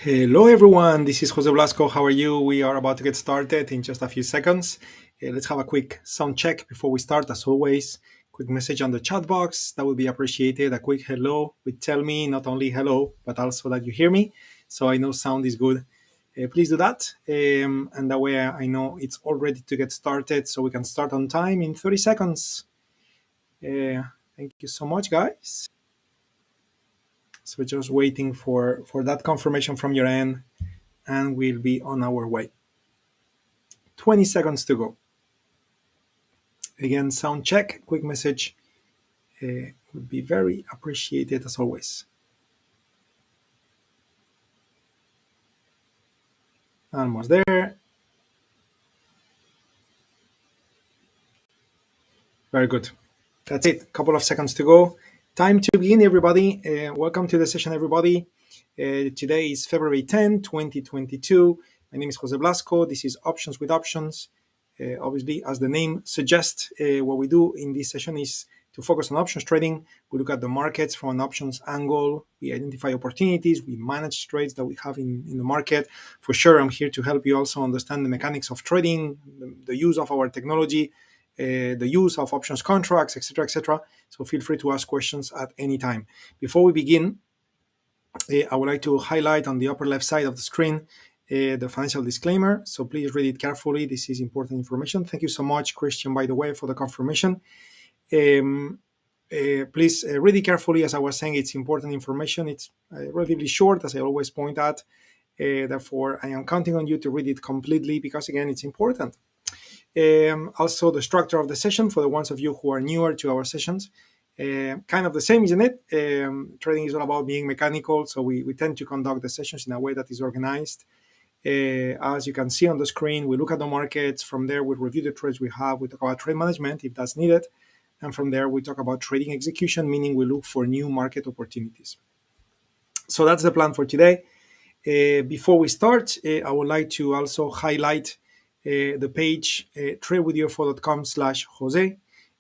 Hello everyone, this is Jose Blasco. How are you? We are about to get started in just a few seconds. Let's have a quick sound check before we start. As always, quick message on the chat box. That would be appreciated. A quick hello would tell me not only hello, but also that you hear me. So I know sound is good. Please do that. And that way I know it's all ready to get started so we can start on time in 30 seconds. Thank you so much, guys. So just waiting for that confirmation from your end, and we'll be on our way. 20 seconds to go. Again, sound check, quick message would be very appreciated as always. Almost there. Very good. That's it. A couple of seconds to go. Time to begin, everybody. Welcome to the session, everybody. Today is February 10, 2022. My name is Jose Blasco. This is Options with Options. Obviously, as the name suggests, what we do in this session is to focus on options trading. We look at the markets from an options angle. We identify opportunities. We manage trades that we have in the market. For sure, I'm here to help you also understand the mechanics of trading, the use of our technology, the use of options contracts, etc., etc. So feel free to ask questions at any time. Before we begin, I would like to highlight on the upper left side of the screen the financial disclaimer. So please read it carefully. This is important information. Thank you so much, Christian, by the way, for the confirmation. Please read it carefully. As I was saying, it's important information. It's relatively short, as I always point out. Therefore, I am counting on you to read it completely because, again, it's important. Also, the structure of the session for the ones of you who are newer to our sessions, kind of the same, isn't it? Trading is all about being mechanical, so we tend to conduct the sessions in a way that is organized. As you can see on the screen, we look at the markets. From there, we review the trades we have. We talk about trade management if that's needed. And from there, we talk about trading execution, meaning we look for new market opportunities. So that's the plan for today. Before we start, I would like to also highlight the page tradewithufos.com/Jose,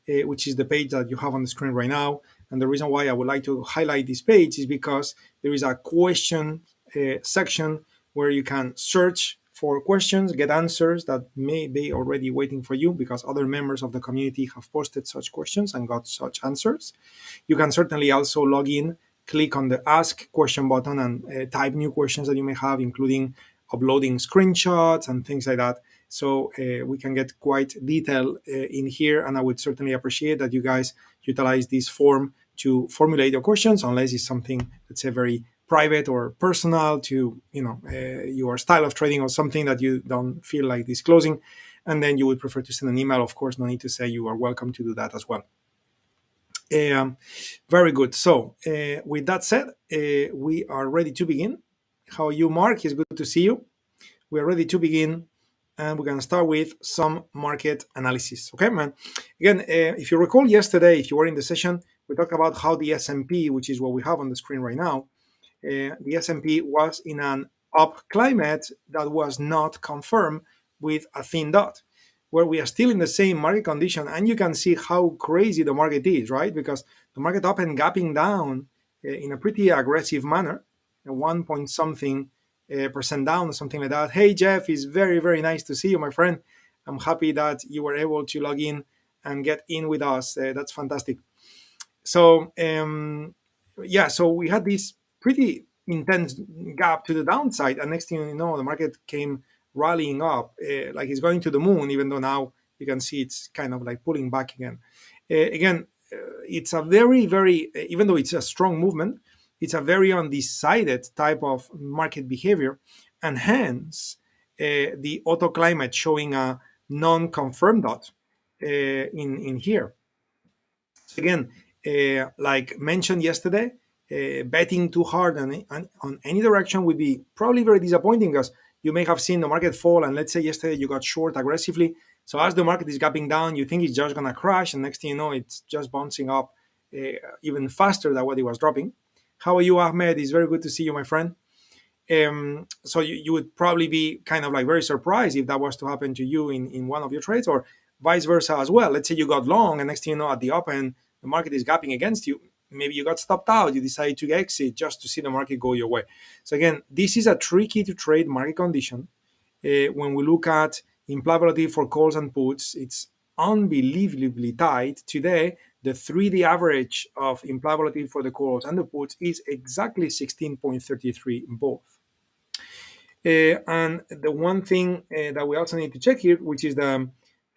which is the page that you have on the screen right now. And the reason why I would like to highlight this page is because there is a question section where you can search for questions, get answers that may be already waiting for you because other members of the community have posted such questions and got such answers. You can certainly also log in, click on the Ask Question button and type new questions that you may have, including uploading screenshots and things like that. So we can get quite detailed in here, and I would certainly appreciate that you guys utilize this form to formulate your questions, unless it's something, let's say, very private or personal to your style of trading or something that you don't feel like disclosing, and then you would prefer to send an email. Of course, no need to say. You are welcome to do that as well. Very good. So with that said, we are ready to begin. How are you, Mark? It's good to see you. We are ready to begin, and we're going to start with some market analysis. Okay, man. Again, if you recall yesterday, if you were in the session, we talked about how the S&P, which is what we have on the screen right now, the S&P was in an up climate that was not confirmed with a thin dot, where we are still in the same market condition. And you can see how crazy the market is, right? Because the market up and gapping down in a pretty aggressive manner, 1 point something percent down or something like that. Hey, Jeff, it's very, very nice to see you, my friend. I'm happy that you were able to log in and get in with us. That's fantastic. So, so we had this pretty intense gap to the downside, and next thing you know, the market came rallying up like it's going to the moon, even though now you can see it's kind of like pulling back again. It's a very, very, even though it's a strong movement, it's a very undecided type of market behavior, and hence the auto climate showing a non-confirmed dot in here. So again, like mentioned yesterday, betting too hard on any direction would be probably very disappointing, because you may have seen the market fall, and let's say yesterday you got short aggressively. So as the market is gapping down, you think it's just going to crash, and next thing you know, it's just bouncing up even faster than what it was dropping. How are you, Ahmed? It's very good to see you, my friend. So you would probably be kind of like very surprised if that was to happen to you in one of your trades, or vice versa as well. Let's say you got long, and next thing you know, at the open, the market is gapping against you. maybe you got stopped out, you decided to exit just to see the market go your way. So again, this is a tricky to trade market condition. When we look at implied volatility for calls and puts, it's unbelievably tight. Today, the 3-day average of implied volatility for the calls and the puts is exactly 16.33 both. And the one thing that we also need to check here, which is the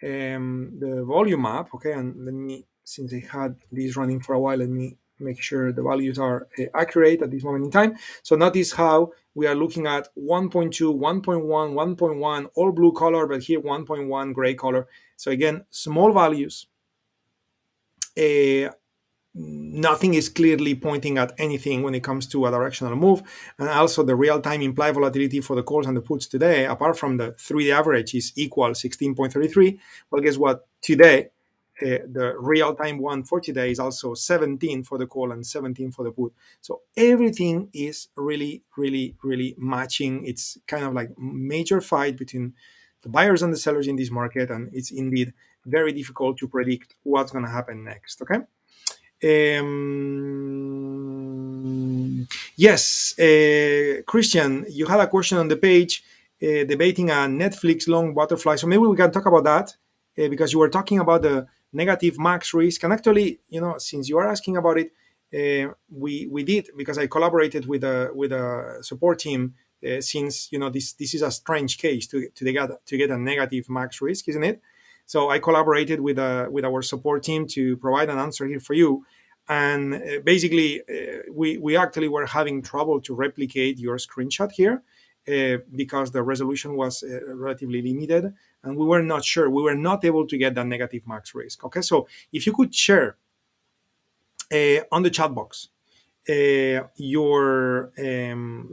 volume map. Okay, and let me, since I had this running for a while, let me make sure the values are accurate at this moment in time. So notice how we are looking at 1.2, 1.1, 1.1, all blue color, but here 1.1 gray color. So again, small values. Nothing is clearly pointing at anything when it comes to a directional move. And also the real-time implied volatility for the calls and the puts today, apart from the 3-day average, is equal 16.33. Well, guess what? Today, the real-time one for today is also 17 for the call and 17 for the put. So everything is really, really, really matching. It's kind of like major fight between the buyers and the sellers in this market, and it's indeed very difficult to predict what's going to happen next. Okay. Yes, Christian, you had a question on the page debating a Netflix long butterfly. So maybe we can talk about that because you were talking about the negative max risk. And actually, since you are asking about it, we did, because I collaborated with a support team. Since this is a strange case to get a negative max risk, isn't it? So I collaborated with our support team to provide an answer here for you. And basically, we actually were having trouble to replicate your screenshot here because the resolution was relatively limited, and we were not sure. We were not able to get that negative max risk. Okay, so if you could share on the chat box your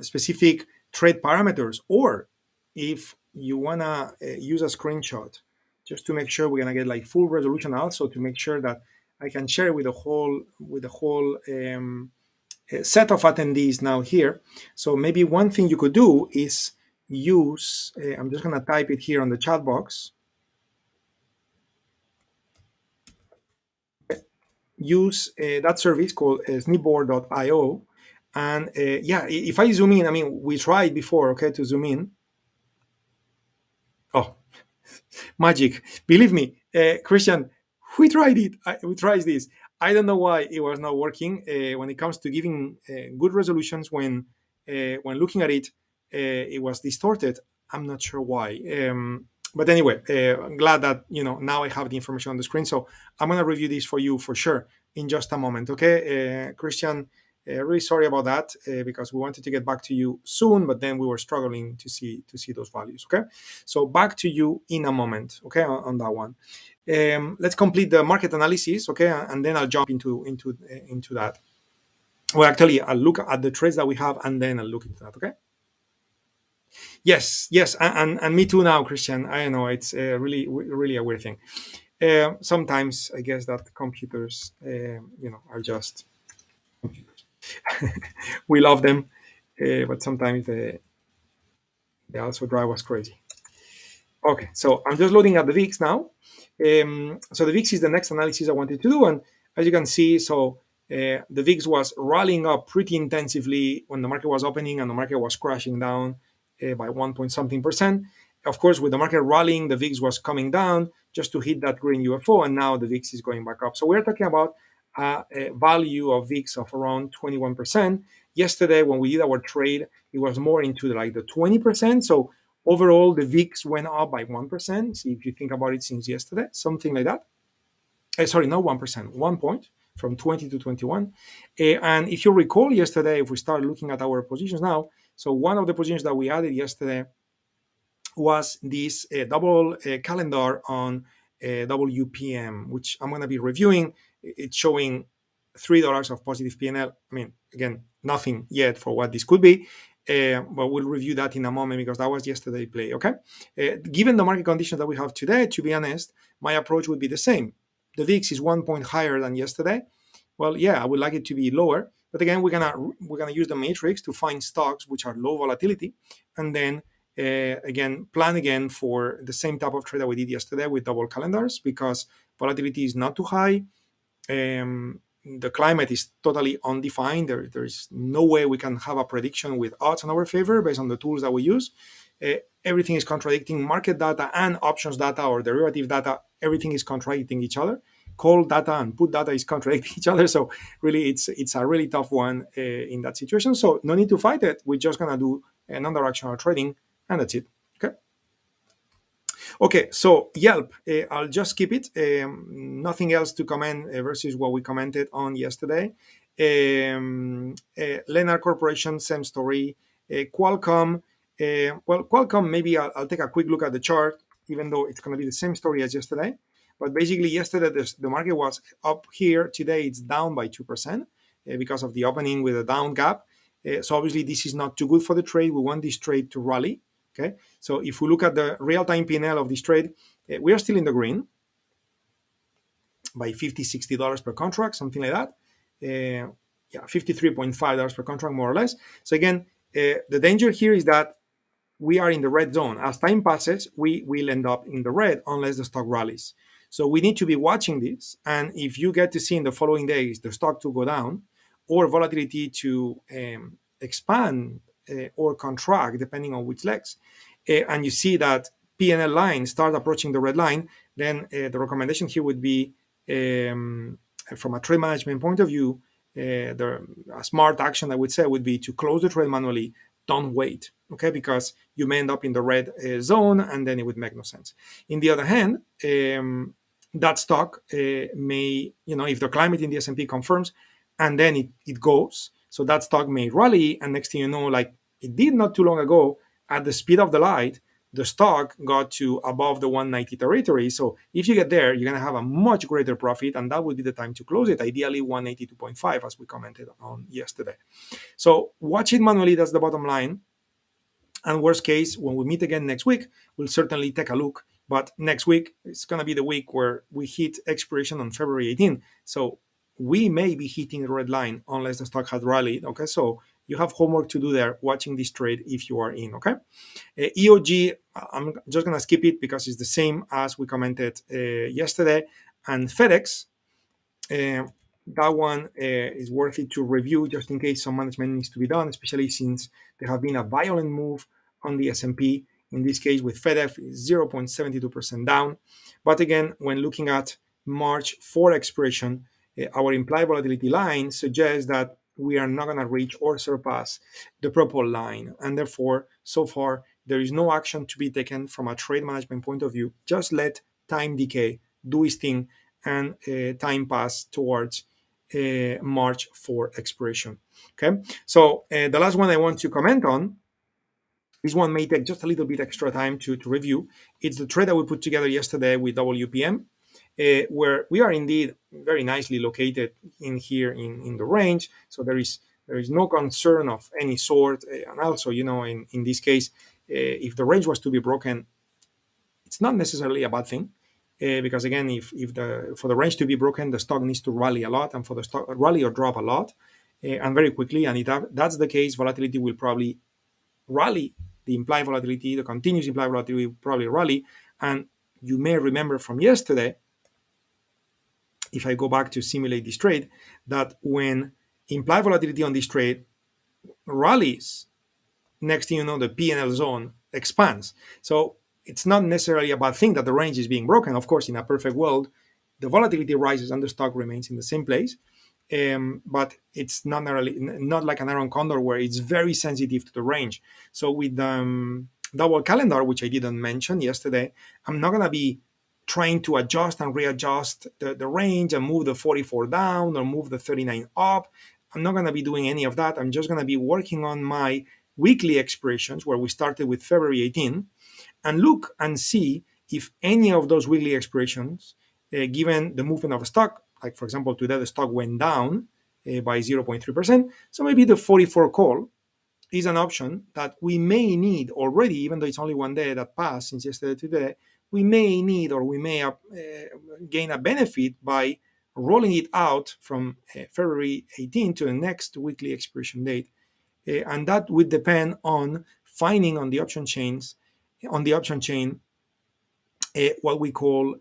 specific trade parameters, or if you wanna use a screenshot just to make sure we're gonna get like full resolution, also to make sure that I can share with the whole set of attendees now here. So maybe one thing you could do is use, I'm just gonna type it here on the chat box. Use that service called snipboard.io. And yeah, if I zoom in, I mean, we tried before, okay, to zoom in. Oh, magic. Believe me, Christian, we tried it. We tried this. I don't know why it was not working when it comes to giving good resolutions. When looking at it, it was distorted. I'm not sure why. But anyway, I'm glad that now I have the information on the screen. So I'm gonna review this for you for sure in just a moment. Okay, Christian. Really sorry about that because we wanted to get back to you soon, but then we were struggling to see those values. Okay, so back to you in a moment. Okay, on that one. Let's complete the market analysis. Okay, and then I'll jump into that. Well, actually, I'll look at the trades that we have, and then I'll look into that. Okay. Yes, and me too now, Christian. I know it's really a weird thing. Sometimes I guess that computers, are just computers. We love them, but sometimes they also drive us crazy. Okay, so I'm just loading up the VIX now. So the VIX is the next analysis I wanted to do, and as you can see, so the VIX was rallying up pretty intensively when the market was opening, and the market was crashing down by 1 point something percent. Of course, with the market rallying, the VIX was coming down just to hit that green UFO, and now the VIX is going back up. So we're talking about a value of VIX of around 21%. Yesterday, when we did our trade, it was more into like the 20%. So overall, the VIX went up by 1%. So if you think about it since yesterday, something like that. Sorry, not 1%, 1 point from 20 to 21. And if you recall yesterday, if we start looking at our positions now, so one of the positions that we added yesterday was this double calendar on WPM, which I'm going to be reviewing. It's showing $3 of positive PNL. I mean, again, nothing yet for what this could be, but we'll review that in a moment because that was yesterday play. Okay, given the market conditions that we have today, to be honest, my approach would be the same. The VIX is 1 point higher than yesterday. Well, yeah, I would like it to be lower, but again, we're gonna use the matrix to find stocks which are low volatility, and then plan again for the same type of trade that we did yesterday with double calendars because volatility is not too high. the climate is totally undefined. There's no way we can have a prediction with odds in our favor based on the tools that we use. Everything is contradicting market data and options data or derivative data. Everything is contradicting each other. Call data and put data is contradicting each other. So really, it's a really tough one in that situation. So no need to fight it. We're just gonna do non-directional trading, and that's it. Okay. Okay, so Yelp, I'll just skip it. Nothing else to comment versus what we commented on yesterday. Lennar Corporation, same story. Qualcomm, Qualcomm, maybe I'll take a quick look at the chart, even though it's going to be the same story as yesterday. But basically, yesterday the market was up here. Today it's down by 2% because of the opening with a down gap. So obviously, this is not too good for the trade. We want this trade to rally. Okay, so if we look at the real-time P&L of this trade, we are still in the green by $50-$60 per contract, something like that. Yeah, $53.5 per contract, more or less. So again, the danger here is that we are in the red zone. As time passes, we will end up in the red unless the stock rallies. So we need to be watching this. And if you get to see in the following days the stock to go down or volatility to expand or contract, depending on which legs, and you see that P&L line start approaching the red line, then the recommendation here would be, from a trade management point of view, a smart action I would say would be to close the trade manually. Don't wait, okay? Because you may end up in the red zone, and then it would make no sense. In the other hand, that stock may, if the climate in the S&P confirms, and then it goes, so that stock may rally, and next thing you know, like it did not too long ago, at the speed of the light, the stock got to above the 190 territory. So if you get there, you're going to have a much greater profit, and that would be the time to close it, ideally 182.5, as we commented on yesterday. So watch it manually, that's the bottom line. And worst case, when we meet again next week, we'll certainly take a look. But next week, it's going to be the week where we hit expiration on February 18. So we may be hitting the red line unless the stock has rallied. Okay, so you have homework to do there watching this trade if you are in. Okay, EOG, I'm just going to skip it because it's the same as we commented yesterday. And FedEx, that one is worth it to review just in case some management needs to be done, especially since there have been a violent move on the S&P. In this case, with FedEx, 0.72% down. But again, when looking at March 4 expiration, our implied volatility line suggests that we are not going to reach or surpass the purple line. And therefore, so far, there is no action to be taken from a trade management point of view. Just let time decay, do its thing, and time pass towards March 4 expiration. Okay, so the last one I want to comment on, this one may take just a little bit extra time to review. It's the trade that we put together yesterday with WPM, where we are indeed very nicely located in here in the range. So there is no concern of any sort. And also, in this case, if the range was to be broken, it's not necessarily a bad thing. Because again, if for the range to be broken, the stock needs to rally a lot, and for the stock rally or drop a lot, and very quickly. And if that's the case, volatility will probably rally. The implied volatility, the continuous implied volatility will probably rally. And you may remember from yesterday, if I go back to simulate this trade, that when implied volatility on this trade rallies, next thing you know, the P&L zone expands. So it's not necessarily a bad thing that the range is being broken. Of course, in a perfect world, the volatility rises and the stock remains in the same place. But it's not like an iron condor where it's very sensitive to the range. So with double calendar, which I didn't mention yesterday, I'm not going to be trying to adjust and readjust the range and move the 44 down or move the 39 up. I'm not going to be doing any of that. I'm just going to be working on my weekly expirations, where we started with February 18, and look and see if any of those weekly expirations, given the movement of a stock, like for example, today the stock went down by 0.3%. So maybe the 44 call is an option that we may need already, even though it's only one day that passed since yesterday to today. We may need, or we may gain a benefit by rolling it out from February 18 to the next weekly expiration date. And that would depend on finding on the option chain what we call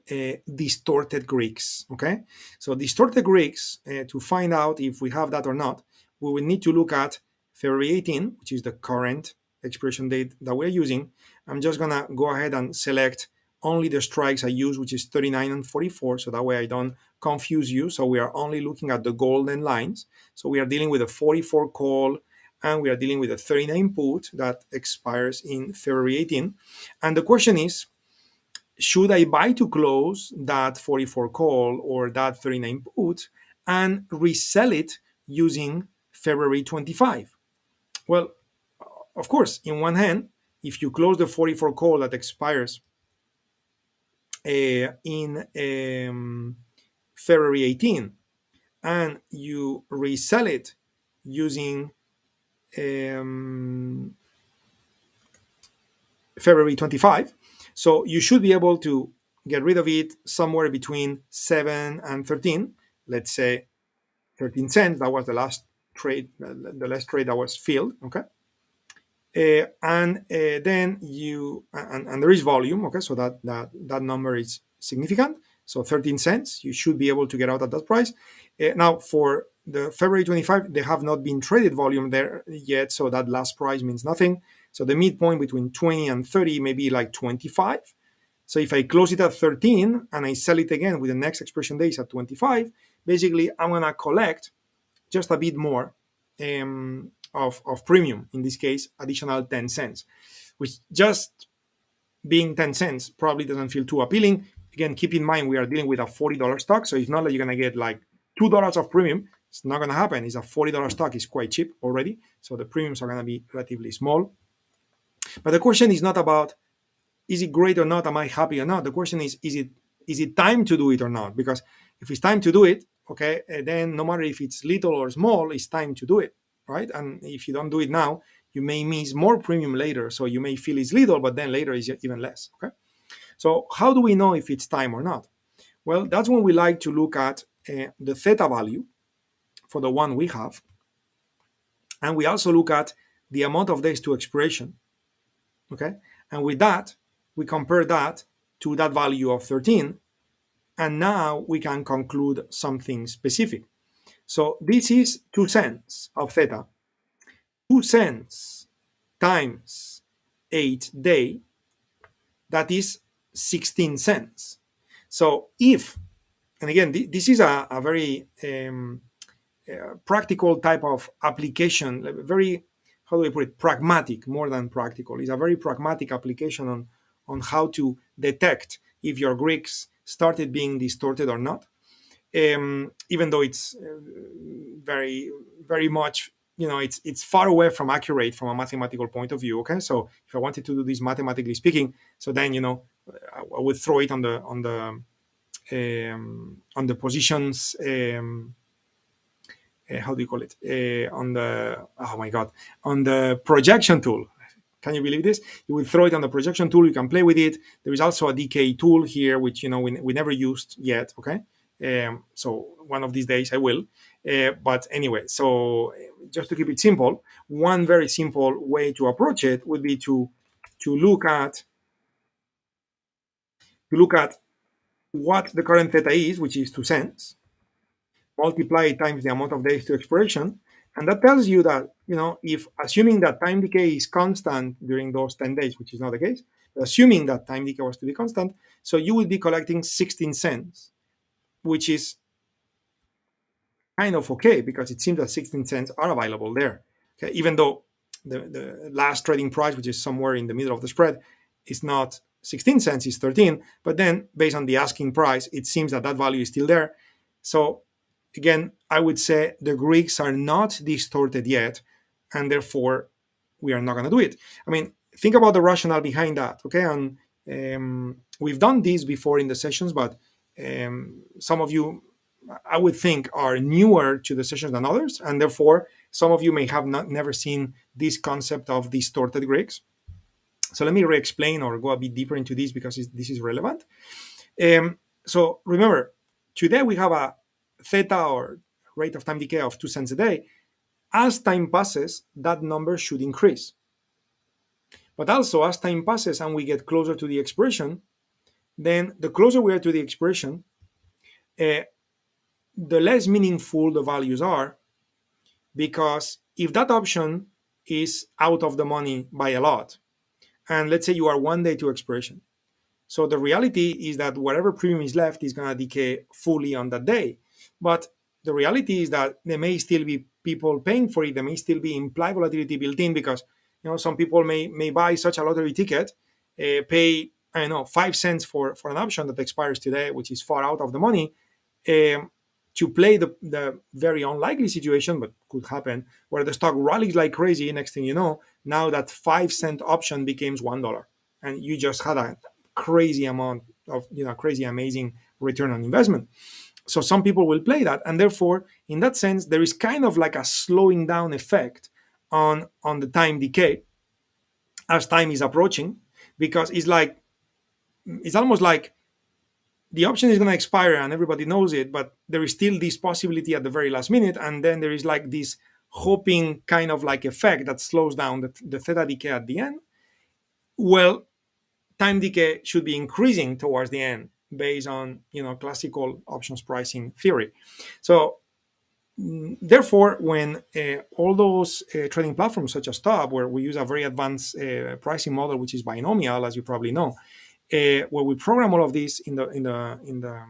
distorted Greeks. Okay, so distorted Greeks, to find out if we have that or not, we will need to look at February 18, which is the current expiration date that we're using. I'm just gonna go ahead and select only the strikes I use, which is 39 and 44, so that way I don't confuse you. So we are only looking at the golden lines. So we are dealing with a 44 call, and we are dealing with a 39 put that expires in February 18. And the question is, should I buy to close that 44 call or that 39 put and resell it using February 25? Well, of course, in one hand, if you close the 44 call that expires in February 18 and you resell it using um, February 25, so you should be able to get rid of it somewhere between 7 and 13, let's say 13 cents. That was the last trade, the last trade that was filled. Okay. And then and there is volume. Okay. So that number is significant. So 13 cents, you should be able to get out at that price. Now for the February 25, they have not been traded volume there yet. So that last price means nothing. So the midpoint between 20 and 30 may be like 25. So if I close it at 13 and I sell it again with the next expiration days at 25, basically I'm gonna collect just a bit more of premium, in this case, additional 10 cents, which just being 10 cents probably doesn't feel too appealing. Again, keep in mind, we are dealing with a $40 stock. So it's not that you're going to get like $2 of premium. It's not going to happen. It's a $40 stock. It's quite cheap already. So the premiums are going to be relatively small. But the question is not about, is it great or not? Am I happy or not? The question is it time to do it or not? Because if it's time to do it, okay, then no matter if it's little or small, it's time to do it, right? And if you don't do it now, you may miss more premium later. So you may feel it's little, but then later it's even less, okay? So how do we know if it's time or not? Well, that's when we like to look at the theta value for the one we have. And we also look at the amount of days to expiration, okay? And with that, we compare that to that value of 13. And now we can conclude something specific. So this is 2 cents of theta. 2 cents times 8 day, that is 16 cents. So if, and again, this is a very practical type of application, very, how do I put it, pragmatic more than practical. It's a very pragmatic application on how to detect if your Greeks started being distorted or not. Even though it's very, very much, it's far away from accurate from a mathematical point of view. Okay, so if I wanted to do this mathematically speaking, so then I would throw it on the positions. How do you call it? On the, oh my god, on the projection tool. Can you believe this? You will throw it on the projection tool. You can play with it. There is also a decay tool here, which we never used yet. Okay, so one of these days I will. But anyway, so just to keep it simple, one very simple way to approach it would be to look at what the current theta is, which is 2 cents, multiply it times the amount of days to expiration, and that tells you that, if assuming that time decay is constant during those 10 days, which is not the case, but assuming that time decay was to be constant, so you would be collecting 16 cents, which is kind of okay, because it seems that 16 cents are available there. Okay, even though the last trading price, which is somewhere in the middle of the spread, is not 16 cents, is 13. But then based on the asking price, it seems that value is still there. So again, I would say the Greeks are not distorted yet, and therefore we are not going to do it. I mean, think about the rationale behind that, okay? And we've done this before in the sessions, but some of you, I would think, are newer to the sessions than others, and therefore some of you may have never seen this concept of distorted Greeks. So let me re-explain or go a bit deeper into this, because this is relevant. So remember, today we have a theta, or rate of time decay, of 2 cents a day. As time passes, that number should increase. But also, as time passes and we get closer to the expiration, then the closer we are to the expiration, uh, the less meaningful the values are, because if that option is out of the money by a lot, and let's say you are 1 day to expiration, so the reality is that whatever premium is left is going to decay fully on that day. But the reality is that there may still be people paying for it. There may still be implied volatility built in, because some people may buy such a lottery ticket, pay, I don't know, 5 cents for an option that expires today, which is far out of the money, um, to play the very unlikely situation, but could happen, where the stock rallies like crazy. Next thing you know, now that 5 cent option becomes $1, and you just had a crazy amount of, crazy amazing return on investment. So some people will play that, and therefore, in that sense, there is kind of like a slowing down effect on the time decay as time is approaching, because it's almost like the option is going to expire and everybody knows it, but there is still this possibility at the very last minute, and then there is like this hoping kind of like effect that slows down the theta decay at the end. Well, time decay should be increasing towards the end based on classical options pricing theory. So therefore, when all those trading platforms such as Top, where we use a very advanced pricing model, which is binomial, as you probably know, where we program all of this in the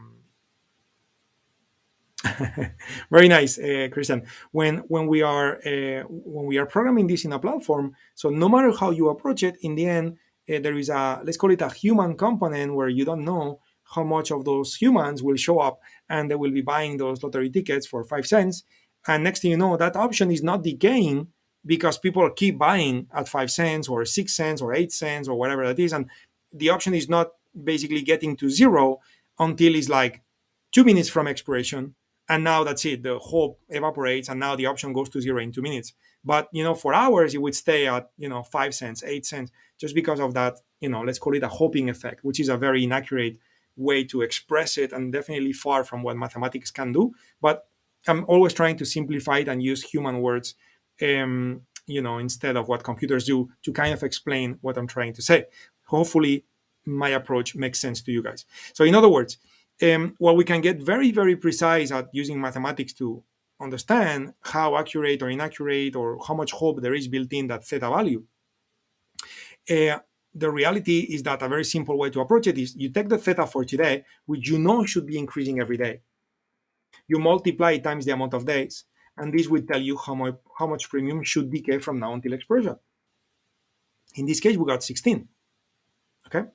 very nice, Christian. When we are programming this in a platform, so no matter how you approach it, in the end, there is a, let's call it a human component, where you don't know how much of those humans will show up and they will be buying those lottery tickets for 5 cents. And next thing you know, that option is not decaying because people keep buying at 5 cents or 6 cents or 8 cents or whatever that is, and the option is not basically getting to zero until it's like 2 minutes from expiration, and now that's it, the hope evaporates, and now the option goes to zero in 2 minutes. But for hours it would stay at 5 cents, 8 cents, just because of that, let's call it a hoping effect, which is a very inaccurate way to express it, and definitely far from what mathematics can do. But I'm always trying to simplify it and use human words, instead of what computers do, to kind of explain what I'm trying to say. Hopefully my approach makes sense to you guys. So in other words, while we can get very, very precise at using mathematics to understand how accurate or inaccurate or how much hope there is built in that theta value, the reality is that a very simple way to approach it is you take the theta for today, which should be increasing every day. You multiply it times the amount of days, and this will tell you how much premium should decay from now until expiration. In this case, we got 16. Okay,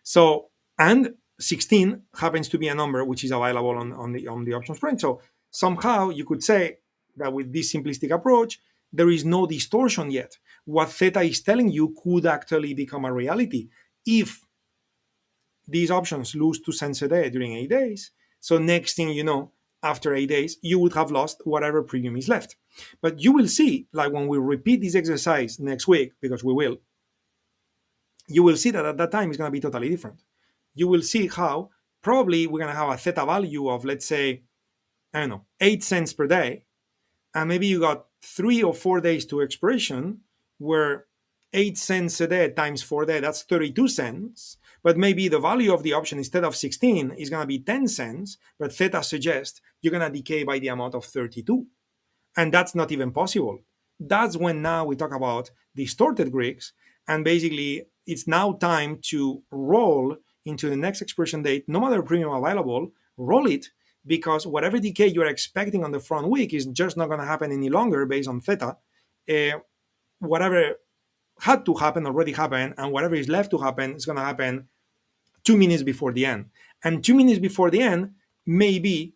so, and 16 happens to be a number which is available on the options print. So somehow you could say that with this simplistic approach, there is no distortion yet. What theta is telling you could actually become a reality if these options lose 2 cents a day during 8 days. So next thing you know, after 8 days, you would have lost whatever premium is left. But you will see, like when we repeat this exercise next week, because we will, you will see that at that time it's going to be totally different. You will see how probably we're going to have a theta value of, let's say, I don't know, 8 cents per day. And maybe you got 3 or 4 days to expiration, where 8 cents a day times 4 days, that's 32 cents. But maybe the value of the option instead of 16 is going to be 10 cents. But theta suggests you're going to decay by the amount of 32. And that's not even possible. That's when now we talk about distorted Greeks. And basically, it's now time to roll into the next expiration date, no matter premium available, roll it, because whatever decay you're expecting on the front week is just not going to happen any longer based on theta. Whatever had to happen already happened, and whatever is left to happen is going to happen 2 minutes before the end. And 2 minutes before the end may be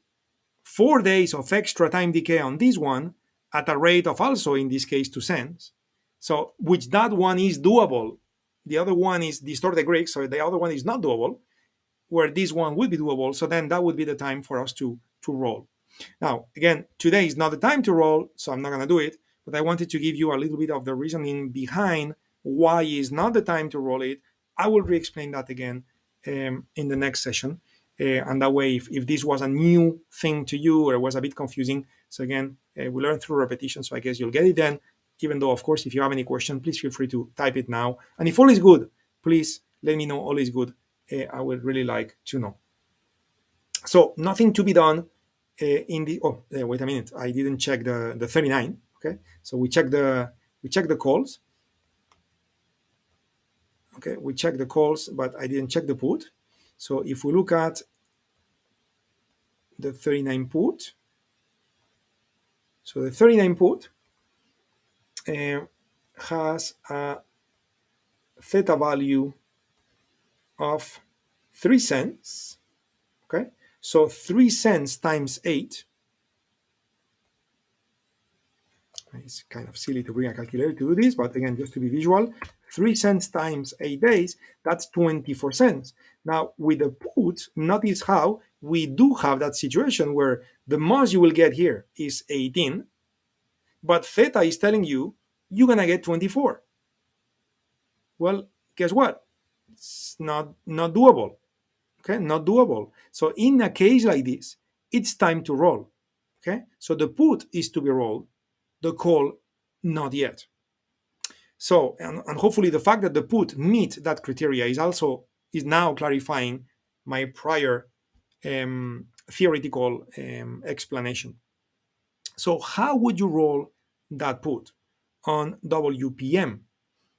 4 days of extra time decay on this one at a rate of also, in this case, 2 cents. So, which that one is doable. The other one is distorted Greek, so the other one is not doable, where this one would be doable. So then that would be the time for us to roll. Now, again, today is not the time to roll, so I'm not going to do it. But I wanted to give you a little bit of the reasoning behind why is not the time to roll it. I will re-explain that again in the next session. And that way, if this was a new thing to you or it was a bit confusing, so again, we learn through repetition, so I guess you'll get it then. Even though, of course, if you have any question, please feel free to type it now. And if all is good, please let me know all is good I would really like to know. So nothing to be done in the. Oh, wait a minute. I didn't check the 39. Okay, so we check the calls. Okay, we check the calls, but I didn't check the put. So if we look at the 39 put, so the 39 put has a theta value of 3 cents. Okay, so 3 cents times 8. It's kind of silly to bring a calculator to do this, but again, just to be visual, 3 cents times 8 days, that's 24 cents. Now, with the put, notice how we do have that situation where the most you will get here is 18, but theta is telling you you're going to get 24. Well, guess what? It's not doable. Okay, not doable. So in a case like this, it's time to roll. Okay, so the put is to be rolled, the call not yet. So, and hopefully the fact that the put meet that criteria is now clarifying my prior theoretical explanation. So how would you roll that put on WPM?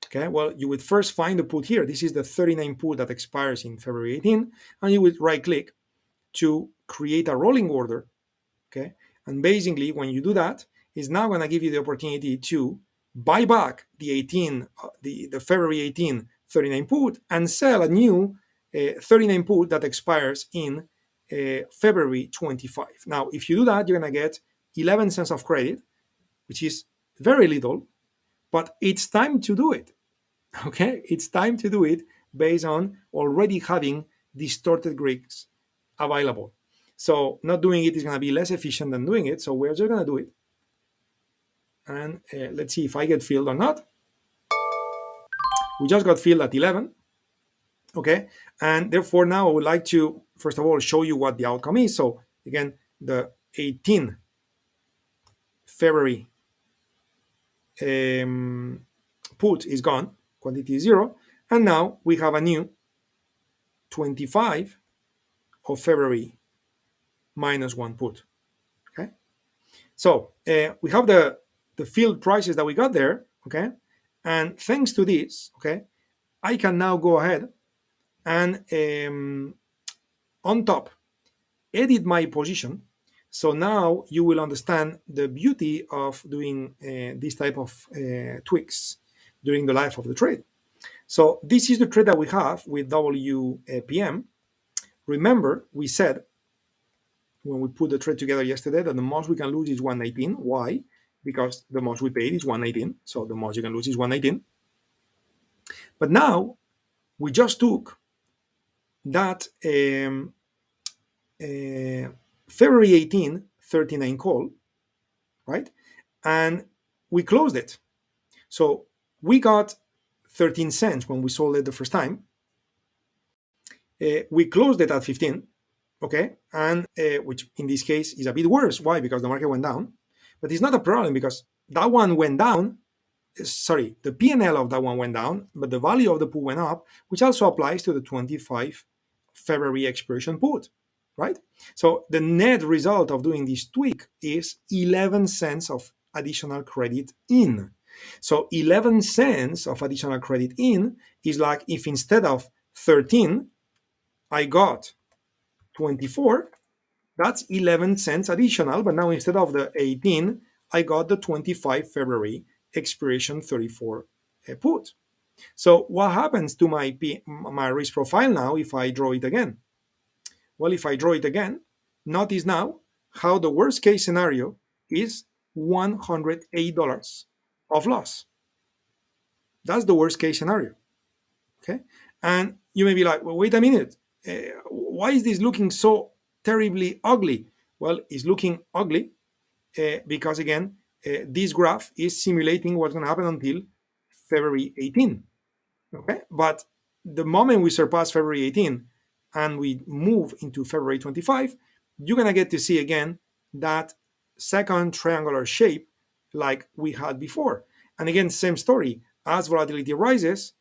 Okay, well, you would first find the put here. This is the 39 put that expires in February 18, and you would right click to create a rolling order. Okay, and basically when you do that, it's now going to give you the opportunity to buy back the February 18 39 put and sell a new 39 put that expires in February 25. Now, if you do that, you're going to get 11 cents of credit, which is very little, but it's time to do it. Okay, it's time to do it based on already having distorted Greeks available. So not doing it is going to be less efficient than doing it. So we're just going to do it. And let's see if I get filled or not. We just got filled at 11. Okay, and therefore now I would like to, first of all, show you what the outcome is. So again, the 18 February put is gone, quantity is 0. And now we have a new 25 of February -1 put. Okay, so we have the field prices that we got there. Okay, and thanks to this, okay, I can now go ahead and on top edit my position. So now you will understand the beauty of doing this type of tweaks during the life of the trade. So this is the trade that we have with WPM. Remember, we said when we put the trade together yesterday that the most we can lose is 119. Why? Because the most we paid is 119. So the most you can lose is 119. But now we just took that February 18, 39 call, right? And we closed it. So we got 13 cents when we sold it the first time. We closed it at 15, okay? And which in this case is a bit worse. Why? Because the market went down. But it's not a problem because that one went down. Sorry, the P&L of that one went down, but the value of the put went up, which also applies to the 25 February expiration put, right? So the net result of doing this tweak is 11 cents of additional credit in. So 11 cents of additional credit in is like if instead of 13, I got 24, that's 11 cents additional, but now instead of the 18, I got the 25 February expiration 34 put. So what happens to my risk profile now if I draw it again? Well, if I draw it again, notice now how the worst case scenario is $108 of loss. That's the worst case scenario. Okay, and you may be like, well, wait a minute, why is this looking so terribly ugly? Well, it's looking ugly because again, this graph is simulating what's going to happen until February 18. Okay, but the moment we surpass February 18 and we move into February 25, you're going to get to see again that second triangular shape like we had before. And again, same story. As volatility rises,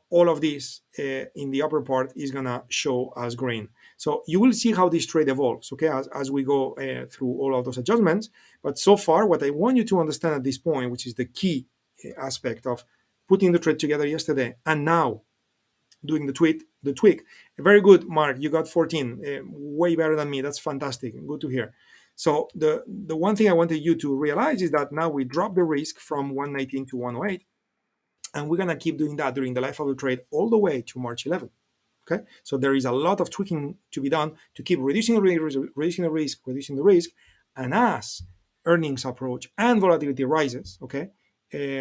all of this in the upper part is gonna show as green. So you will see how this trade evolves, okay, as we go through all of those adjustments. But so far, what I want you to understand at this point, which is the key aspect of putting the trade together yesterday and now doing the tweak. Very good, Mark. You got 14, way better than me. That's fantastic. Good to hear. So the one thing I wanted you to realize is that now we drop the risk from 119 to 108, and we're gonna keep doing that during the life of the trade all the way to March 11. Okay, so there is a lot of tweaking to be done to keep reducing the risk, and as earnings approach and volatility rises, okay,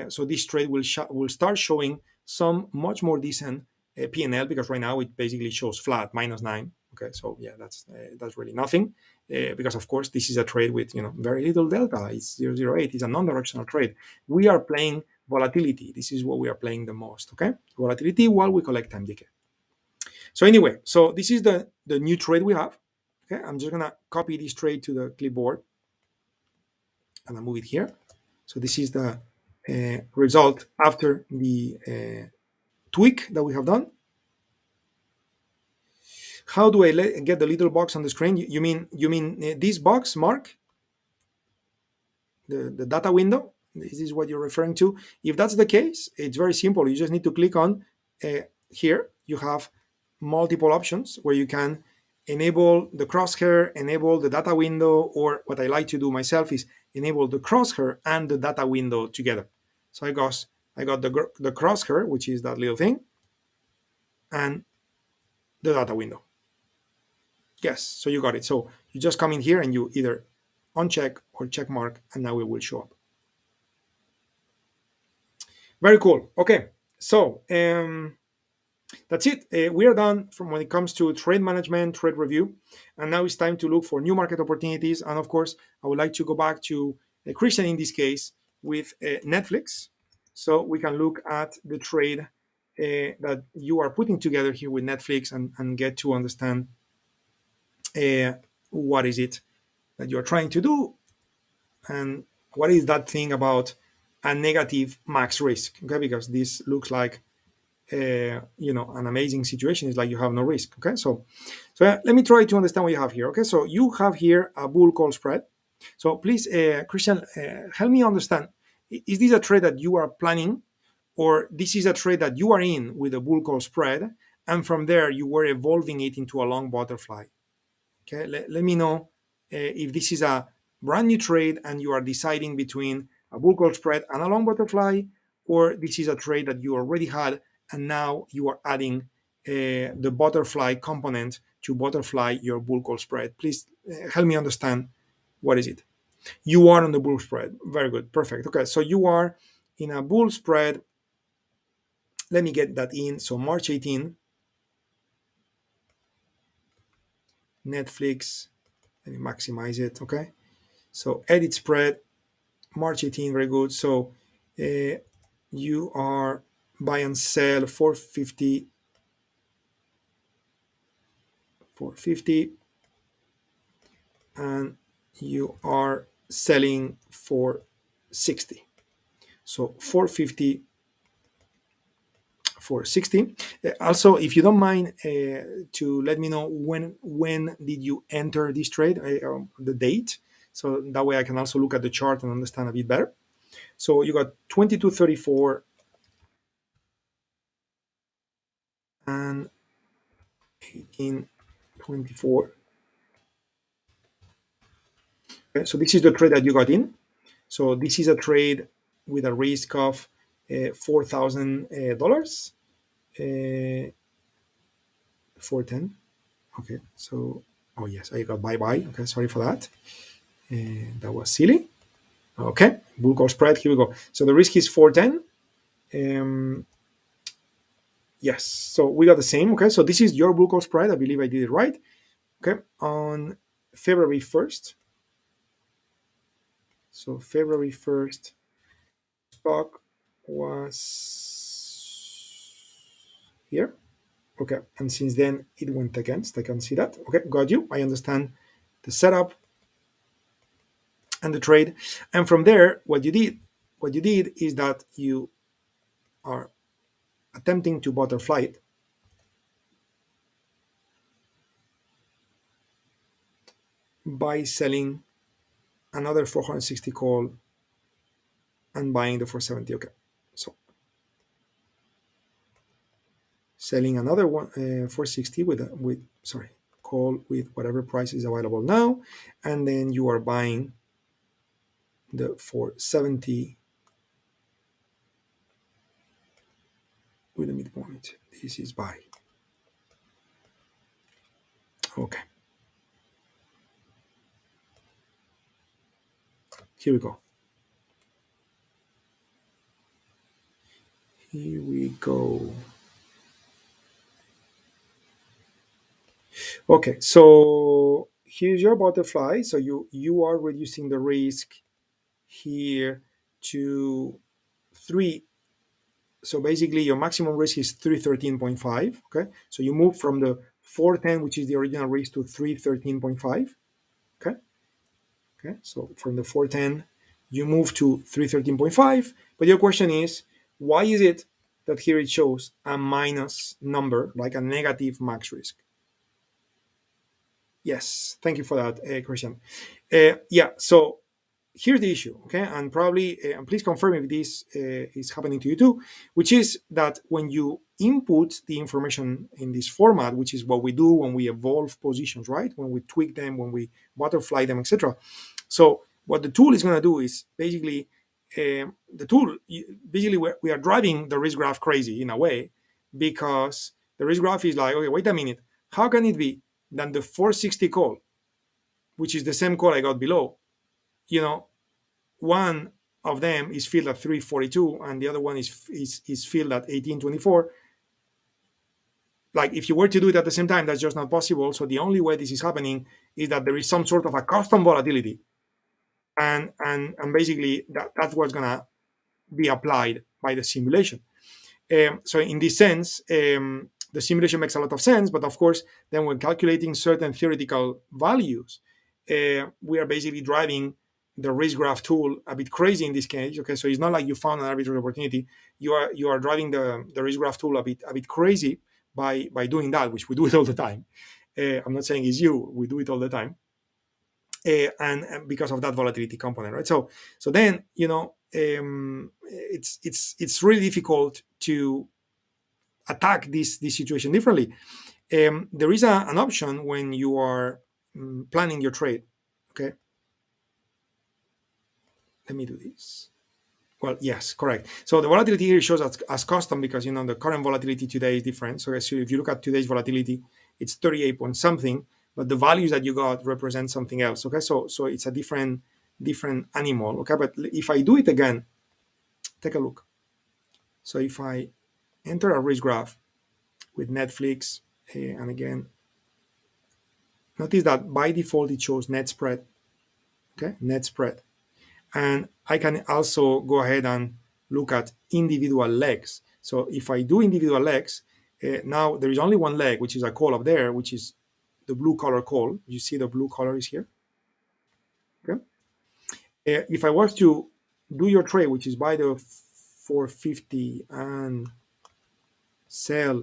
so this trade will start showing some much more decent P&L, because right now it basically shows flat -9. Okay, so yeah, that's really nothing, because of course this is a trade with very little delta. It's 0.08. It's a non-directional trade. We are playing volatility. This is what we are playing the most. Okay, volatility while we collect time decay. So anyway, so this is the new trade we have. Okay, I'm just gonna copy this trade to the clipboard and I move it here. So this is the result after the tweak that we have done. How do I get the little box on the screen? You mean this box, Mark? The data window? Is this what you're referring to? If that's the case, it's very simple. You just need to click on here. You have multiple options where you can enable the crosshair, enable the data window, or what I like to do myself is enable the crosshair and the data window together. So I got the crosshair, which is that little thing, and the data window. Yes, so you got it. So you just come in here and you either uncheck or check mark, and now it will show up. Very cool. Okay, so that's it. We are done from when it comes to trade management, trade review, and now it's time to look for new market opportunities. And of course, I would like to go back to Christian in this case with Netflix, so we can look at the trade that you are putting together here with Netflix and get to understand what is it that you're trying to do, and what is that thing about a negative max risk. Okay, because this looks like an amazing situation. Is like you have no risk. Okay, so let me try to understand what you have here. Okay, so you have here a bull call spread. So please, Christian, help me understand. Is this a trade that you are planning, or this is a trade that you are in with a bull call spread, and from there you were evolving it into a long butterfly? Okay, let me know if this is a brand new trade and you are deciding between a bull call spread and a long butterfly, or this is a trade that you already had and now you are adding the butterfly component to butterfly your bull call spread. Please help me understand, what is it? You are on the bull spread. Very good. Perfect. Okay, so you are in a bull spread. Let me get that in. So March 18, Netflix. Let me maximize it. Okay, so edit spread, March 18. Very good. So you are buy and sell 450, and you are selling for 60. So 450 for 60. Also, if you don't mind to let me know when did you enter this trade, the date, so that way I can also look at the chart and understand a bit better. So you got 22.34 and 18.24. Okay, so this is the trade that you got in. So this is a trade with a risk of $4,000. 410. Okay, so oh yes, I got bye. Okay, sorry for that. That was silly. Okay, bull call spread. Here we go. So the risk is 410. Yes, so we got the same. Okay, so this is your bull call spread. I believe I did it right. Okay, on February 1st. So February 1st, stock was here. Okay, and since then it went against. I can see that. Okay, got you. I understand the setup and the trade. And from there, what you did is that you are attempting to butterfly it by selling another 460 call and buying the 470. Okay, so selling another one 460 with sorry, call with whatever price is available now, and then you are buying the 470 with a midpoint. This is buy. Okay, here we go. Here we go. Okay, so here's your butterfly. So you are reducing the risk here to 3. So basically your maximum risk is 313.5. Okay, so you move from the 410, which is the original risk, to 313.5. Okay, okay, so from the 410 you move to 313.5. But your question is, why is it that here it shows a minus number, like a negative max risk? Yes, thank you for that, Christian. Yeah, so here's the issue, okay? And probably, and please confirm if this is happening to you too, which is that when you input the information in this format, which is what we do when we evolve positions, right? When we tweak them, when we butterfly them, etc. So what the tool is going to do is basically, the tool, basically we are driving the risk graph crazy in a way, because the risk graph is like, okay, wait a minute, how can it be that the 460 call, which is the same call I got below, you know, one of them is filled at 342 and the other one is filled at 1824. Like, if you were to do it at the same time, that's just not possible. So the only way this is happening is that there is some sort of a custom volatility, and basically that's what's gonna be applied by the simulation. So in this sense, the simulation makes a lot of sense, but of course, then when calculating certain theoretical values, we are basically driving the risk graph tool a bit crazy in this case. Okay, so it's not like you found an arbitrary opportunity. You are driving the risk graph tool a bit crazy by doing that, which we do it all the time. I'm not saying it's you; we do it all the time, and because of that volatility component, right? So then it's really difficult to attack this situation differently. There is an option when you are planning your trade. Okay, let me do this. Well, yes, correct. So the volatility here shows as custom because the current volatility today is different. So if you look at today's volatility, it's 38 point something, but the values that you got represent something else. Okay, so it's a different animal. Okay, but if I do it again, take a look. So if I enter a risk graph with Netflix, and again, notice that by default it shows net spread. Okay, net spread. And I can also go ahead and look at individual legs. So if I do individual legs, now there is only one leg, which is a call up there, which is the blue color call. You see the blue color is here. Okay. If I was to do your trade, which is buy the 450 and sell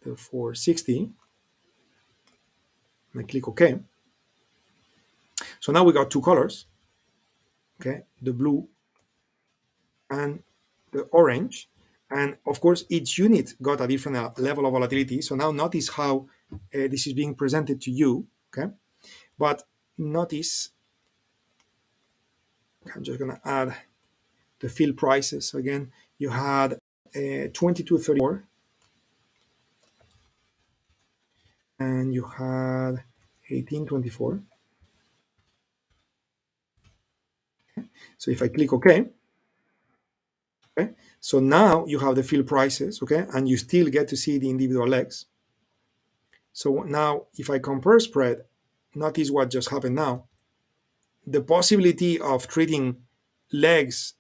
the 460, and I click OK. So now we got two colors. Okay, the blue and the orange, and of course each unit got a different level of volatility. So now notice how this is being presented to you. Okay, but notice, I'm just going to add the fill prices. So again, you had 2234 and you had 1824. So if I click OK, okay, so now you have the fill prices, okay, and you still get to see the individual legs. So now if I compare spread, notice what just happened now. The possibility of treating legs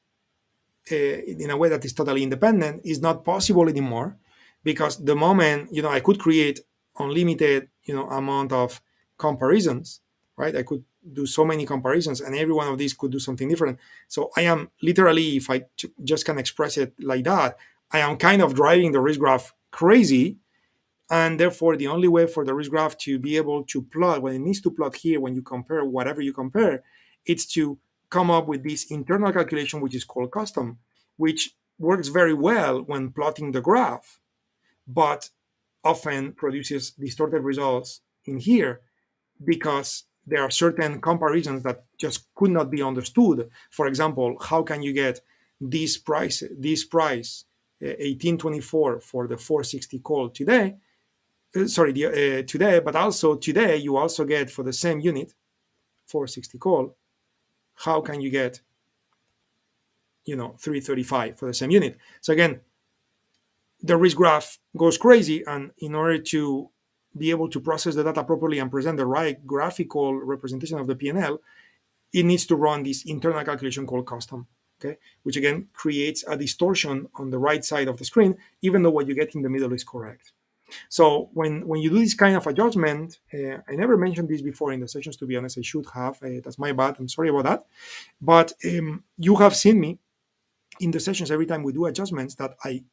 in a way that is totally independent is not possible anymore, because the moment I could create unlimited amount of comparisons, right? I could do so many comparisons and every one of these could do something different. So I am literally, if I just can express it like that, I am kind of driving the risk graph crazy. And therefore, the only way for the risk graph to be able to plot when it needs to plot here, when you compare whatever you compare, it's to come up with this internal calculation, which is called custom, which works very well when plotting the graph, but often produces distorted results in here because there are certain comparisons that just could not be understood. For example, how can you get this price 1824 for the 460 call today, today, but also today you also get for the same unit 460 call, how can you get 335 for the same unit? So again, the risk graph goes crazy, and in order to be able to process the data properly and present the right graphical representation of the P&L, it needs to run this internal calculation called custom, okay, which again creates a distortion on the right side of the screen, even though what you get in the middle is correct. So when you do this kind of adjustment, I never mentioned this before in the sessions, to be honest. I should have. That's my bad. I'm sorry about that. But you have seen me in the sessions every time we do adjustments that I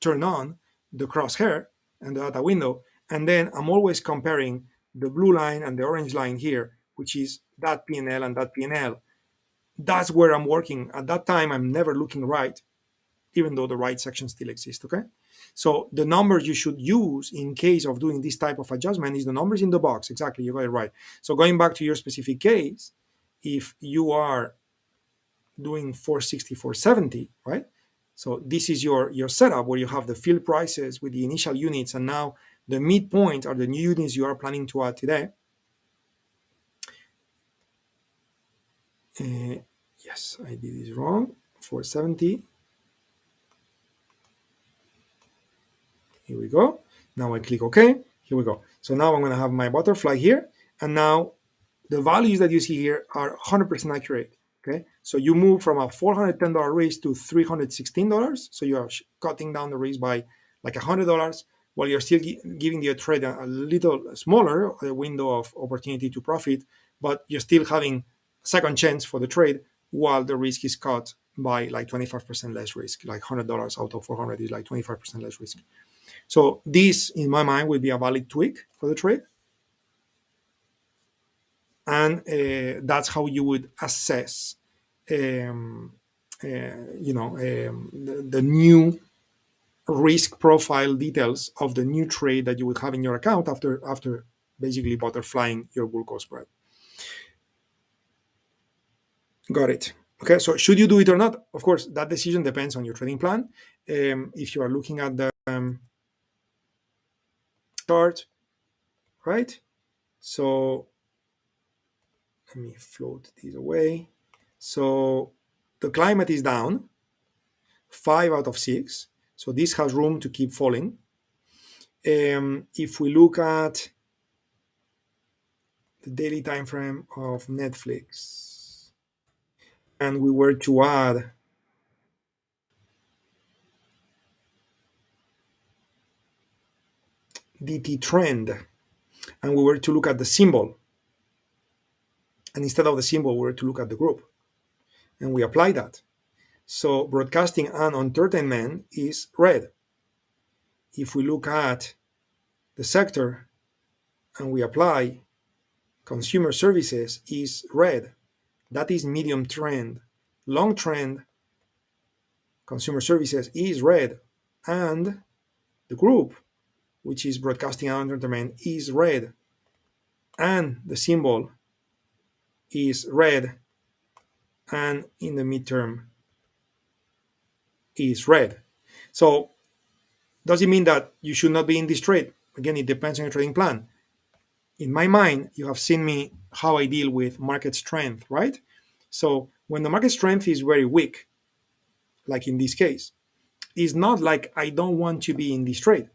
turn on the crosshair and the data window, and then I'm always comparing the blue line and the orange line here, which is that P&L and that P&L. That's where I'm working. At that time, I'm never looking right, even though the right section still exists, okay? So the numbers you should use in case of doing this type of adjustment is the numbers in the box. Exactly, you got it right. So going back to your specific case, if you are doing 460, 470, right? So this is your setup where you have the field prices with the initial units, and now the midpoint are the new units you are planning to add today. Yes, I did this wrong. 470. Here we go. Now I click OK. Here we go. So now I'm going to have my butterfly here. And now the values that you see here are 100% accurate. Okay. So you move from a $410 risk to $316. So you are cutting down the risk by like $100 while you're still giving the trade a little smaller window of opportunity to profit, but you're still having a second chance for the trade while the risk is cut by like 25% less risk. Like $100 out of 400 is like 25% less risk. So this, in my mind, will be a valid tweak for the trade. And that's how you would assess, the new risk profile details of the new trade that you would have in your account after basically butterflying your bull call spread. Got it. Okay, so should you do it or not? Of course, that decision depends on your trading plan. If you are looking at the chart, right? So let me float this away. So the climate is down 5 out of 6. So this has room to keep falling. If we look at the daily time frame of Netflix and we were to add DT trend and we were to look at the symbol, and instead of the symbol we were to look at the group, and we apply that. So broadcasting and entertainment is red. If we look at the sector and we apply consumer services is red. That is medium trend. Long trend, consumer services is red. And the group, which is broadcasting and entertainment, is red. And the symbol is red. And in the midterm is red. So does it mean that you should not be in this trade? Again, it depends on your trading plan. In my mind, you have seen me how I deal with market strength, right? So when the market strength is very weak, like in this case, it's not like I don't want to be in this trade.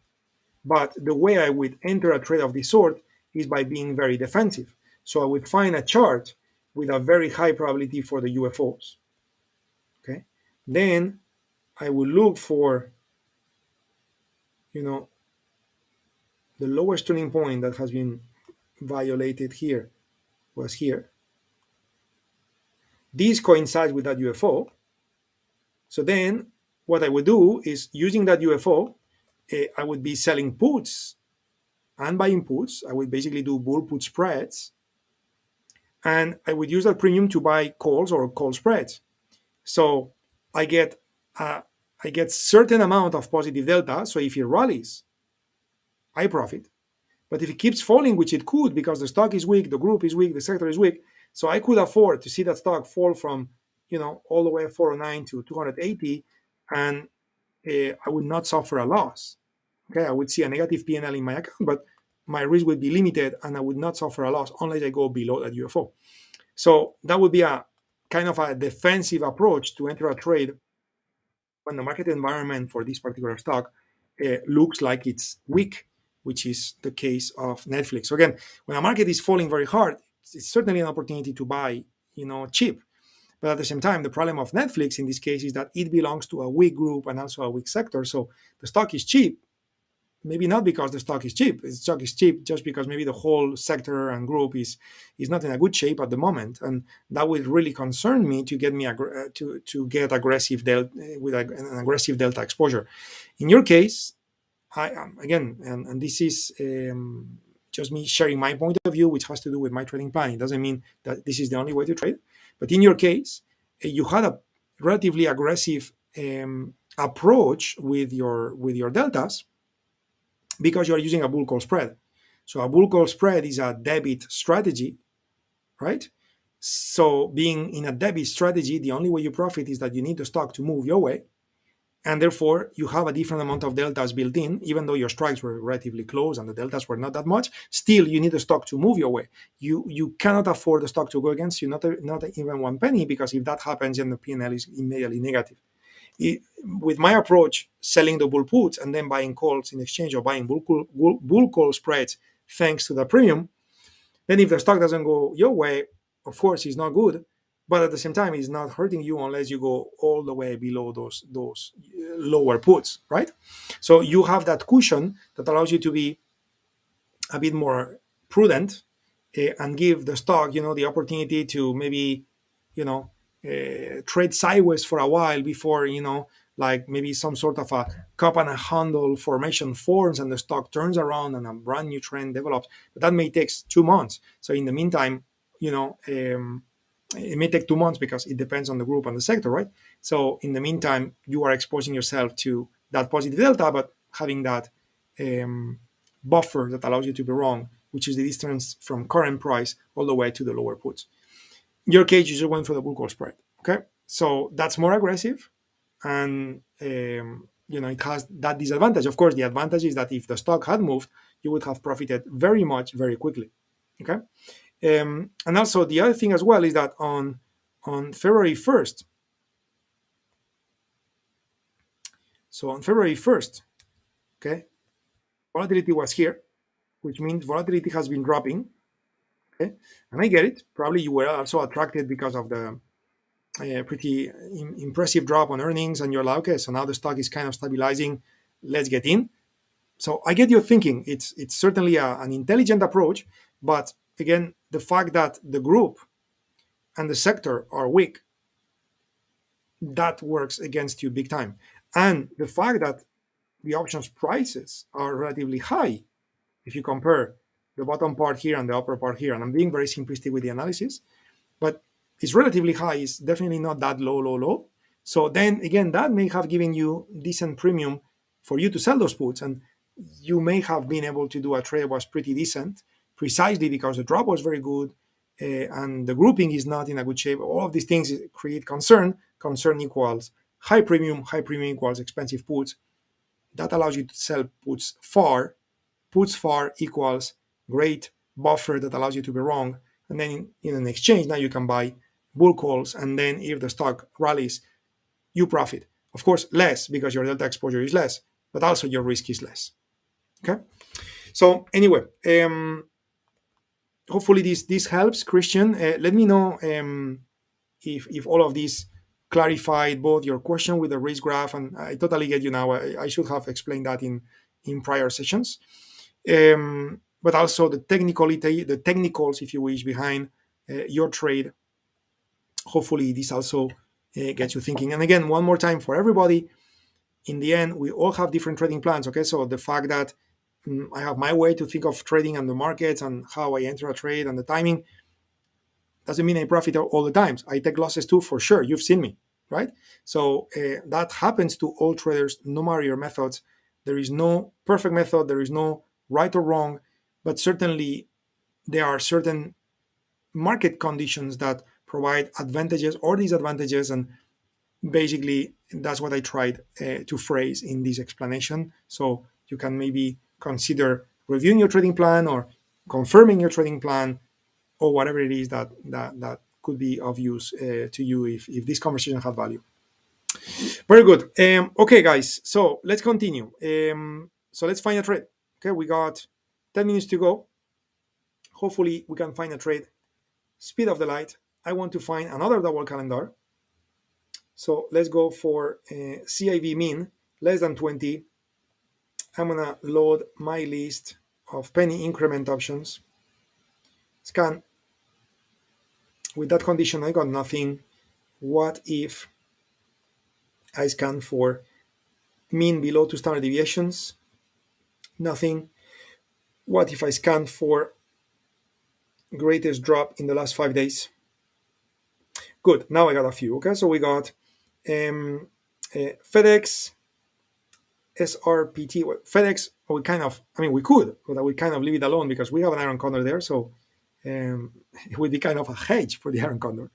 But the way I would enter a trade of this sort is by being very defensive. So I would find a chart with a very high probability for the UFOs. Okay. Then I would look for, the lowest turning point that has been violated here was here. This coincides with that UFO. So then what I would do is using that UFO, I would be selling puts and buying puts. I would basically do bull put spreads, and I would use that premium to buy calls or call spreads. So I get uh, I get certain amount of positive delta. So if it rallies, I profit. But if it keeps falling, which it could because the stock is weak, the group is weak, the sector is weak, so I could afford to see that stock fall from all the way 409 to 280, and I would not suffer a loss. Okay, I would see a negative P&L in my account, but my risk would be limited, and I would not suffer a loss unless I go below that UFO. So that would be a kind of a defensive approach to enter a trade when the market environment for this particular stock looks like it's weak, which is the case of Netflix. So again, when a market is falling very hard, it's certainly an opportunity to buy, cheap. But at the same time, the problem of Netflix in this case is that it belongs to a weak group and also a weak sector. So the stock is cheap, maybe not because the stock is cheap. The stock is cheap just because maybe the whole sector and group is not in a good shape at the moment, and that would really concern me to get me to get aggressive with an aggressive delta exposure. In your case, I again, and this is just me sharing my point of view, which has to do with my trading plan. It doesn't mean that this is the only way to trade, but in your case, you had a relatively aggressive approach with your deltas because you are using a bull call spread. So a bull call spread is a debit strategy, right? So being in a debit strategy, the only way you profit is that you need the stock to move your way. And therefore, you have a different amount of deltas built in, even though your strikes were relatively close and the deltas were not that much. Still, you need the stock to move your way. You cannot afford the stock to go against you, not even one penny, because if that happens, then the P&L is immediately negative. With my approach, selling the bull puts and then buying calls in exchange, or buying bull call spreads thanks to the premium, then if the stock doesn't go your way, of course, it's not good. But at the same time, it's not hurting you unless you go all the way below those lower puts, right? So you have that cushion that allows you to be a bit more prudent and give the stock, the opportunity to maybe, trade sideways for a while before, like maybe some sort of a cup and a handle formation forms and the stock turns around and a brand new trend develops. But that may take 2 months. So in the meantime, it may take 2 months because it depends on the group and the sector, right? So in the meantime, you are exposing yourself to that positive delta, but having that buffer that allows you to be wrong, which is the distance from current price all the way to the lower puts. In your case, you just went for the bull call spread. Okay, so that's more aggressive, and it has that disadvantage. Of course, the advantage is that if the stock had moved, you would have profited very much very quickly. Okay, and also the other thing as well is that on February 1st. So on February 1st, okay, volatility was here, which means volatility has been dropping. Okay, and I get it. Probably you were also attracted because of the pretty impressive drop on earnings, and you're like, okay, so now the stock is kind of stabilizing. Let's get in. So I get your thinking. It's certainly an intelligent approach, but again, the fact that the group and the sector are weak, that works against you big time. And the fact that the options prices are relatively high, if you compare the bottom part here and the upper part here, and I'm being very simplistic with the analysis, but it's relatively high. It's definitely not that low. So then again, that may have given you decent premium for you to sell those puts, and you may have been able to do a trade that was pretty decent, precisely because the drop was very good, and the grouping is not in a good shape. All of these things create concern. Concern equals high premium. High premium equals expensive puts. That allows you to sell puts far. Puts far equals great buffer that allows you to be wrong. And then in an exchange, now you can buy bull calls. And then if the stock rallies, you profit. Of course, less because your delta exposure is less, but also your risk is less. Okay. So anyway, hopefully this helps, Christian. Let me know if all of this clarified both your question with the risk graph, and I totally get you now. I should have explained that in prior sessions. But also the technicals, if you wish, behind your trade. Hopefully this also gets you thinking. And again, one more time for everybody, in the end, we all have different trading plans. Okay, so the fact that I have my way to think of trading and the markets and how I enter a trade and the timing doesn't mean I profit all the times. I take losses too, for sure. You've seen me, right? So that happens to all traders, no matter your methods. There is no perfect method. There is no right or wrong, but certainly there are certain market conditions that provide advantages or disadvantages, and basically that's what I tried to phrase in this explanation. So you can maybe consider reviewing your trading plan or confirming your trading plan or whatever it is that could be of use to you if this conversation had value. Very good. Okay, guys. So let's continue. So let's find a trade. Okay, we got 10 minutes to go. Hopefully, we can find a trade. Speed of the light. I want to find another double calendar. So let's go for CIV mean less than 20. I'm gonna load my list of penny increment options. Scan. With that condition, I got nothing. What if I scan for mean below 2 standard deviations? Nothing. What if I scan for greatest drop in the last 5 days? Good. Now I got a few. Okay, so we got FedEx, SRPT. FedEx, we kind of, I mean, we could, but we kind of leave it alone because we have an iron condor there. So it would be kind of a hedge for the iron condor.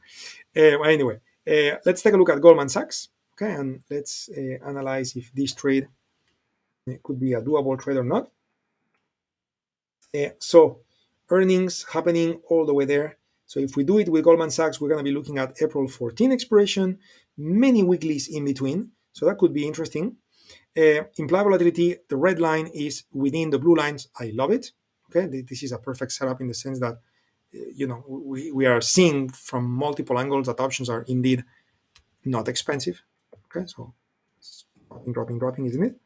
Anyway, let's take a look at Goldman Sachs. Okay, and let's analyze if this trade could be a doable trade or not. So earnings happening all the way there. So if we do it with Goldman Sachs, we're going to be looking at April 14 expiration, many weeklies in between. So that could be interesting. Implied volatility, the red line is within the blue lines. I love it. Okay, this is a perfect setup in the sense that we are seeing from multiple angles that options are indeed not expensive. Okay, so it's dropping, isn't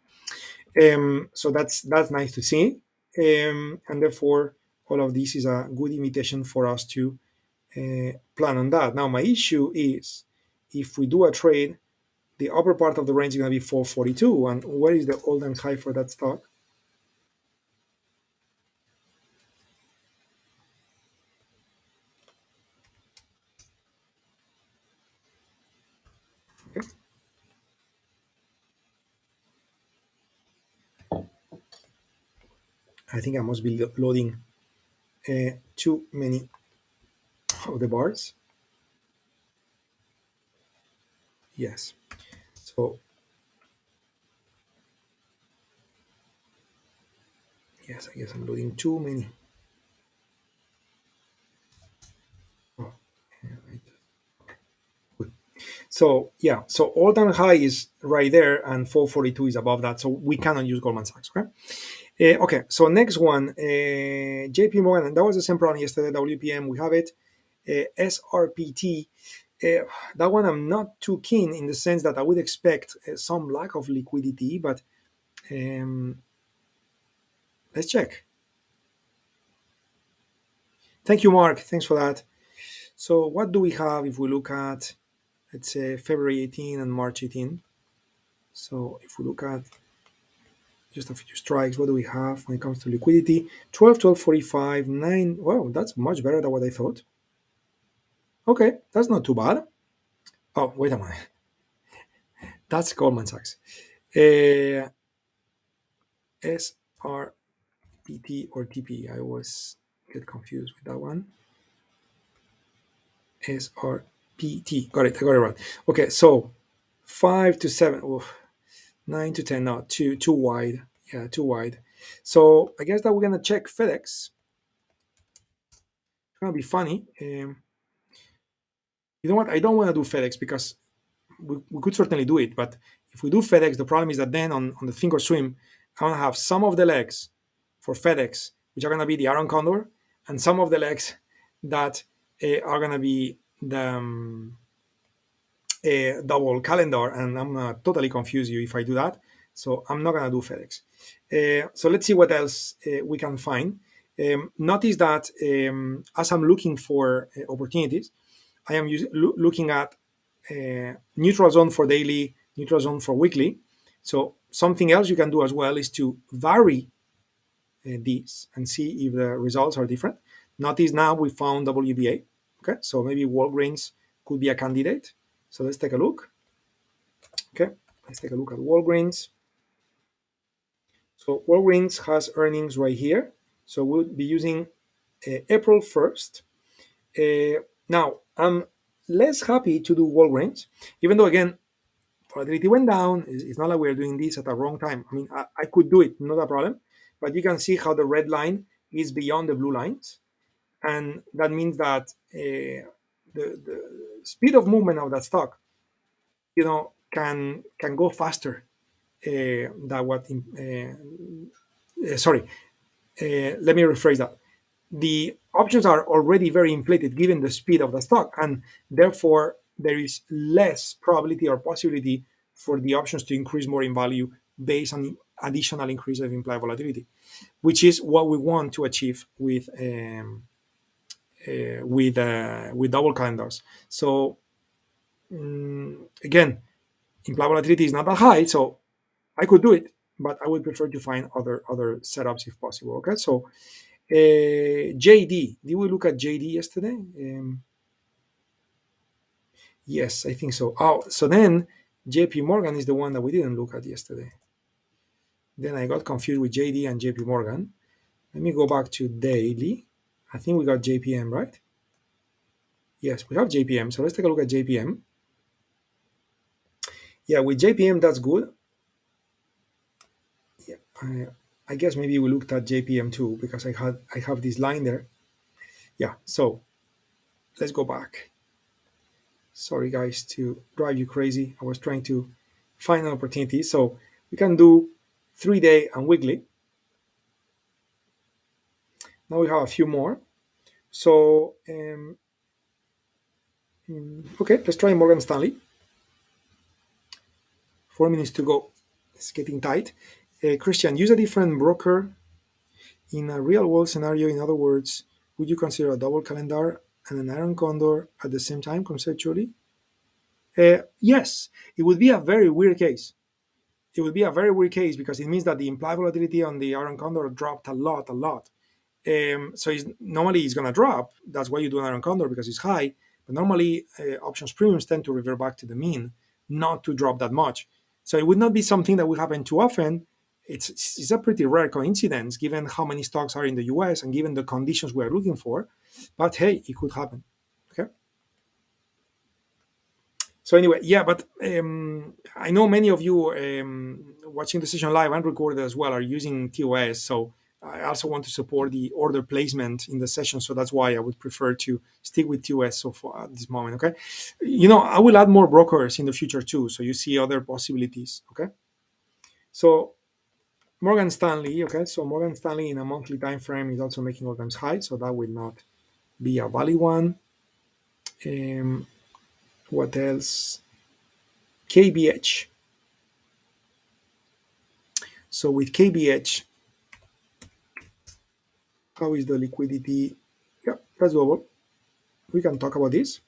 it? So that's nice to see, and therefore all of this is a good invitation for us to plan on that. Now my issue is if we do a trade, the upper part of the range is going to be 442, and where is the all-time high for that stock? Okay. I think I must be loading too many of the bars. Yes. So yes, I guess I'm loading too many. Oh, yeah, good. So yeah, so all-time high is right there, and 442 is above that. So we cannot use Goldman Sachs. Okay. Okay. So next one, JP Morgan, and that was the same problem yesterday. WPM, we have it. SRPT. That one I'm not too keen in the sense that I would expect some lack of liquidity, but let's check. Thank you, Mark. Thanks for that. So what do we have if we look at, let's say, February 18 and March 18? So if we look at just a few strikes, what do we have when it comes to liquidity? 12, 12, 45, 9. Wow, that's much better than what I thought. Okay, that's not too bad. Oh, wait a minute. That's Goldman Sachs. SRPT or TP. I always get confused with that one. SRPT. Got it. I got it right. Okay, so 5 to 7. Oh, 9 to 10. No, too wide. Yeah, too wide. So I guess that we're gonna check FedEx. It's gonna be funny. You know what? I don't want to do FedEx because we could certainly do it, but if we do FedEx, the problem is that then on the Thinkorswim, I'm gonna have some of the legs for FedEx, which are gonna be the Iron Condor, and some of the legs that are gonna be the double calendar, and I'm gonna totally confuse you if I do that. So I'm not gonna do FedEx. So let's see what else we can find. Notice that as I'm looking for opportunities, I am looking at neutral zone for daily, neutral zone for weekly. So something else you can do as well is to vary these and see if the results are different. Notice now we found WBA. Okay, so maybe Walgreens could be a candidate. So let's take a look. Okay, let's take a look at Walgreens. So Walgreens has earnings right here. So we'll be using April 1st. Now, I'm less happy to do Walgreens, even though, again, volatility went down. It's not like we're doing this at the wrong time. I mean, I could do it, not a problem. But you can see how the red line is beyond the blue lines. And that means that the speed of movement of that stock, can go faster than what. Sorry, let me rephrase that. The options are already very inflated given the speed of the stock, and therefore there is less probability or possibility for the options to increase more in value based on additional increase of implied volatility, which is what we want to achieve with double calendars. So again, implied volatility is not that high, so I could do it, but I would prefer to find other setups if possible. Okay, so JD, did we look at JD yesterday? Yes, I think so. Oh, so then JP Morgan is the one that we didn't look at yesterday. Then I got confused with JD and JP Morgan. Let me go back to daily. I think we got JPM, right? Yes, we have JPM. So let's take a look at JPM. Yeah, with JPM, that's good. Yeah, I guess maybe we looked at JPM too because I have this line there. Yeah, so let's go back. Sorry guys to drive you crazy. I was trying to find an opportunity. So we can do 3-day and weekly. Now we have a few more. So okay, let's try Morgan Stanley. 4 minutes to go. It's getting tight. Christian, use a different broker in a real world scenario. In other words, would you consider a double calendar and an iron condor at the same time conceptually? Yes, it would be a very weird case. It would be a very weird case because it means that the implied volatility on the iron condor dropped a lot. So normally it's going to drop. That's why you do an iron condor, because it's high. But normally options premiums tend to revert back to the mean, not to drop that much. So it would not be something that would happen too often. It's a pretty rare coincidence given how many stocks are in the US and given the conditions we are looking for. But hey, it could happen. Okay. So anyway, yeah, but I know many of you watching the session live and recorded as well are using TOS. So I also want to support the order placement in the session. So that's why I would prefer to stick with TOS so far at this moment. Okay. I will add more brokers in the future too. So you see other possibilities. Okay. So Morgan Stanley. Okay. So Morgan Stanley in a monthly time frame is also making all times high. So that will not be a valid one. What else? KBH. So with KBH, how is the liquidity? Yeah, that's doable. We can talk about this.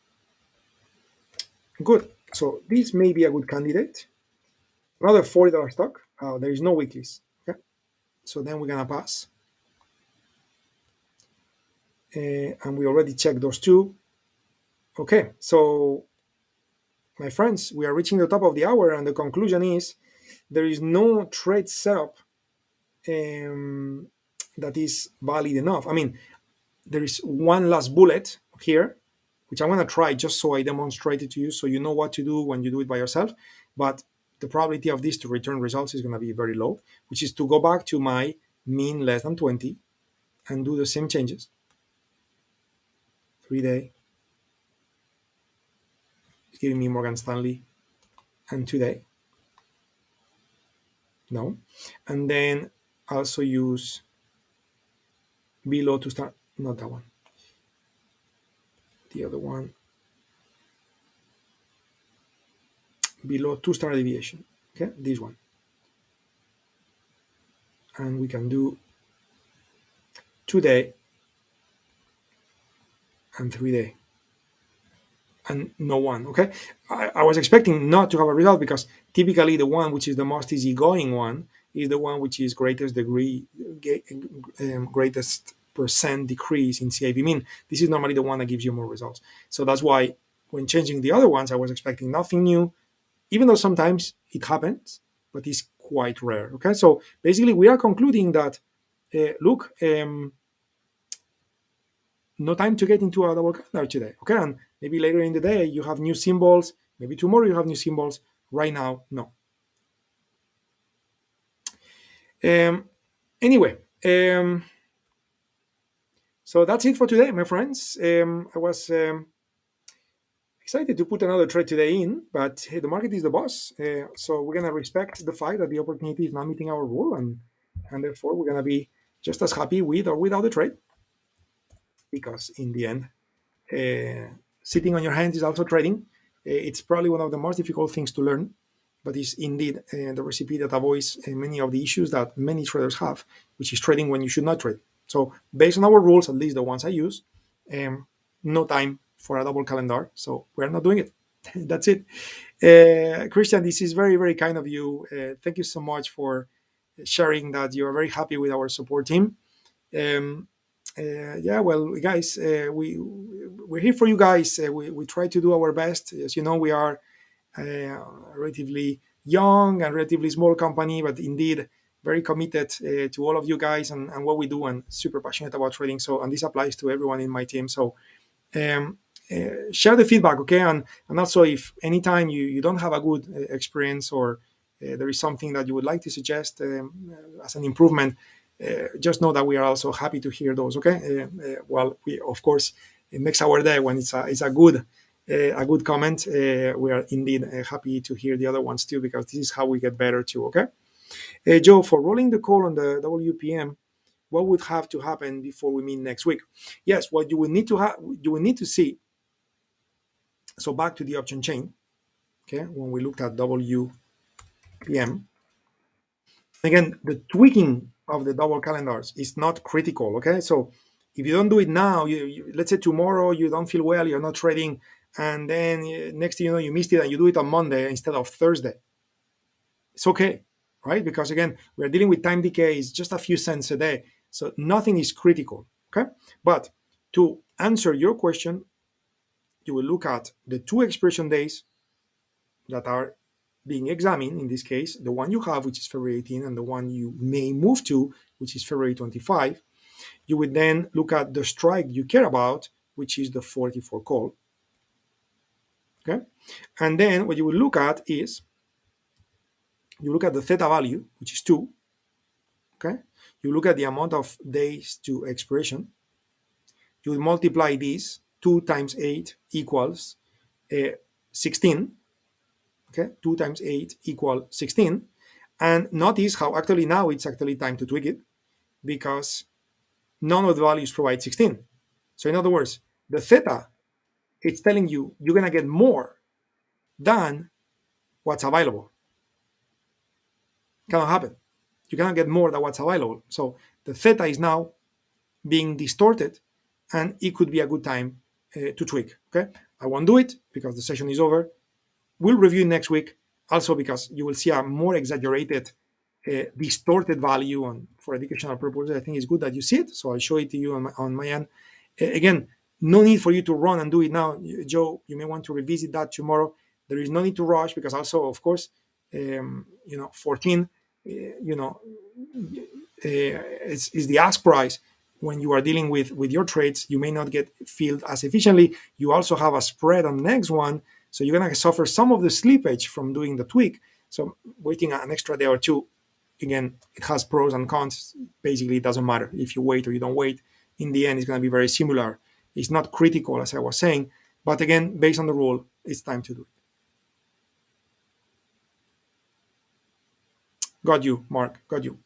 Good. So this may be a good candidate. Another $40 stock. There is no weeklies. Okay. So then we're gonna pass. And we already checked those two. Okay. So my friends, we are reaching the top of the hour, and the conclusion is there is no trade setup that is valid enough. I mean, there is one last bullet here, which I'm going to try just so I demonstrate it to you so you know what to do when you do it by yourself. But the probability of this to return results is going to be very low, which is to go back to my mean less than 20 and do the same changes. 3-day. It's giving me Morgan Stanley. And 2-day. No. And then also use below to start. Not that one. The other one. Below 2 standard deviation. Okay, this one. And we can do 2-day and 3-day. And no one. Okay, I was expecting not to have a result because Typically, the one which is the most easygoing one is the one which is greatest degree, greatest percent decrease in CIV mean. This is normally the one that gives you more results. So that's why when changing the other ones, I was expecting nothing new, even though sometimes it happens, but it's quite rare. Okay, so basically we are concluding that look, no time to get into a double calendar today. Okay, and maybe later in the day you have new symbols. Maybe tomorrow you have new symbols. Right now, no. Um, anyway, so that's it for today, my friends. I was excited to put another trade today in, but hey, the market is the boss. So we're gonna respect the fact that the opportunity is not meeting our rule, and therefore we're gonna be just as happy with or without the trade, because in the end, sitting on your hands is also trading. It's probably one of the most difficult things to learn, but it's indeed the recipe that avoids many of the issues that many traders have, which is trading when you should not trade. So based on our rules, at least the ones I use, no time for a double calendar, so we're not doing it. That's it. Christian, this is very, very kind of you. Thank you so much for sharing that you are very happy with our support team. Um, yeah, well, guys, we're here for you guys. We try to do our best. As you know, we are a relatively young and relatively small company, but indeed very committed to all of you guys and what we do, and super passionate about trading. So, and this applies to everyone in my team. So, um, share the feedback, okay? And also, if anytime you don't have a good experience, or there is something that you would like to suggest as an improvement, just know that we are also happy to hear those, okay? Well, we, of course, it makes our day when it's a good comment. We are indeed happy to hear the other ones too, because this is how we get better too, okay? Joe, for rolling the call on the WPM, what would have to happen before we meet next week? Yes, what you will need to have, you will need to see. So back to the option chain, okay? When we looked at WPM, again, the tweaking of the double calendars is not critical, okay? So if you don't do it now, let's say tomorrow you don't feel well, you're not trading, and then next thing you know, you missed it and you do it on Monday instead of Thursday. It's okay, right? Because again, we're dealing with time decay, it's just a few cents a day. So nothing is critical, okay? But to answer your question, you will look at the two expiration days that are being examined. In this case, the one you have, which is February 18, and the one you may move to, which is February 25. You would then look at the strike you care about, which is the 44 call. Okay, and then what you will look at is you look at the theta value, which is 2. Okay, you look at the amount of days to expiration. You will multiply this. 2 times 8 equals 16. Okay, 2 times 8 equals 16. And notice how actually now it's actually time to tweak it, because none of the values provide 16. So in other words, the theta, it's telling you you're going to get more than what's available. Cannot happen. You cannot get more than what's available. So the theta is now being distorted, and it could be a good time to tweak. Okay, I won't do it because the session is over. We'll review next week, also because you will see a more exaggerated, distorted value. And for educational purposes, I think it's good that you see it. So I'll show it to you on my end. Again, no need for you to run and do it now. Joe, you may want to revisit that tomorrow. There is no need to rush, because also, of course, 14, is the ask price. When you are dealing with your trades, you may not get filled as efficiently. You also have a spread on the next one, so you're going to suffer some of the slippage from doing the tweak. So waiting an extra day or two, again, it has pros and cons. Basically, it doesn't matter if you wait or you don't wait. In the end, it's going to be very similar. It's not critical, as I was saying. But again, based on the rule, it's time to do it. Got you, Mark. Got you.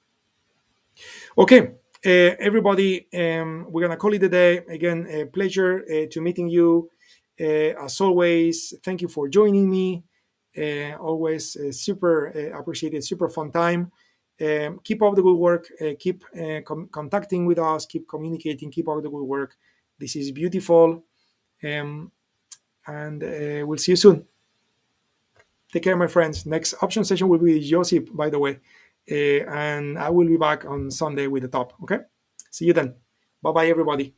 Okay, everybody, we're going to call it a day. Again, a pleasure to meeting you. As always, thank you for joining me. Always super appreciated, super fun time. Keep up the good work. Keep contacting with us. Keep communicating. Keep up the good work. This is beautiful. And we'll see you soon. Take care, my friends. Next option session will be Josip, by the way. And I will be back on Sunday with the top. Okay? See you then. Bye bye, everybody.